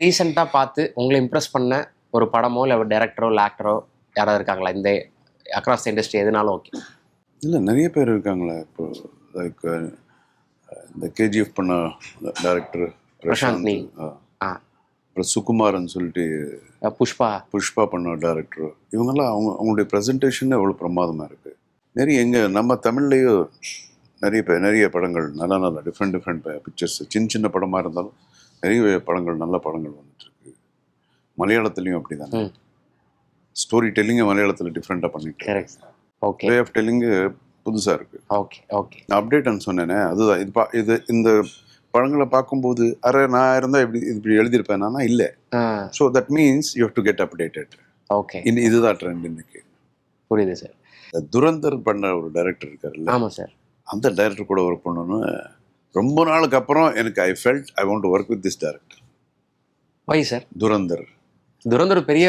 ரீசெண்டாக பார்த்து உங்களை இம்ப்ரெஸ் பண்ண ஒரு படமோ இல்லை ஒரு டைரக்டரோ இல்லை ஆக்டரோ யாராவது இருக்காங்களா? இந்த அக்ராஸ் இண்டஸ்ட்ரி எதுனாலும் ஓகே. இல்லை, நிறைய பேர் இருக்காங்களே. இப்போ லைக் இந்த கேஜிஎஃப் பண்ண டைரக்டர் பிரசாந்த் நீல். அப்புறம் சுகுமாரன் சொல்லிட்டு புஷ்பா பண்ண டைரக்டர். இவங்கெல்லாம் அவங்களுடைய ப்ரெசன்டேஷன் எவ்வளோ பிரமாதமாக இருக்குது. நிறைய நம்ம தமிழ்லேயும் நிறைய படங்கள் நல்ல டிஃப்ரெண்ட் பிக்சர்ஸ், சின்ன படமாக இருந்தாலும் நிறைய படங்கள், நல்ல படங்கள் வந்துட்டுருக்கு. மலையாளத்துலேயும் அப்படி தானே ஸ்டோரி டெல்லிங்கை மலையாளத்தில் டிஃப்ரெண்ட்டாக பண்ணிட்டு வே ஆஃப் டெல்லிங்கு புதுசாக இருக்குது. நான் அப்டேட்னு சொன்னேனே, அதுதான் இது இந்த படங்களை பார்க்கும்போது நான் இருந்தால் இப்படி எழுதியிருப்பேன் நான் இல்லை. So that means you have to get updated. இதுதான் ட்ரெண்ட் இன்னைக்கு. புரியுது சார். துரந்தர் பண்ண ஒரு டைரக்டர் இருக்காருல்ல. ஆமாம் சார். அந்த டைரக்டர் கூட ஒர்க் பண்ணணும்னு ரொம்ப நாளுக்கு அப்புறம் எனக்கு I felt I want to work with this director. Why sir? Dhurandhar பெரிய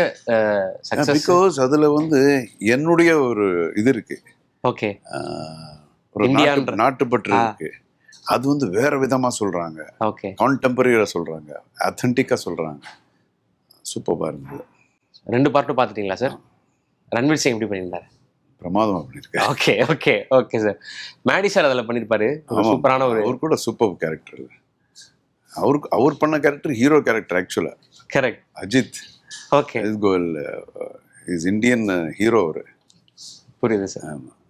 சக்சஸ். பிகாஸ் அதில் என்னுடைய ஒரு இது இருக்கு. ஓகே. ஒரு நாட்டுப்பற்று இருக்கு. அது வேற விதமாக சொல்றாங்க. ஓகே. கான்டெம்பரரியாக சொல்றாங்க, அத்தன்டிக்காக சொல்றாங்க. சூப்பராக இருந்தது. 2 பார்ட்டும் பார்த்துட்டீங்களா சார்? ரன்வீர் சிங் எப்படி பண்ணியிருந்தாரு? பிரமாதமாக பண்ணியிருக்காரு. Okay sir. மேடி சார் அதில் பண்ணியிருப்பாரு. சூப்பரான அவர் கூட சூப்பர் கேரக்டர். அவர் பண்ண character hero character actually. Correct. Ajith. Okay. Is Indian hero அவர். புரியுது சார்.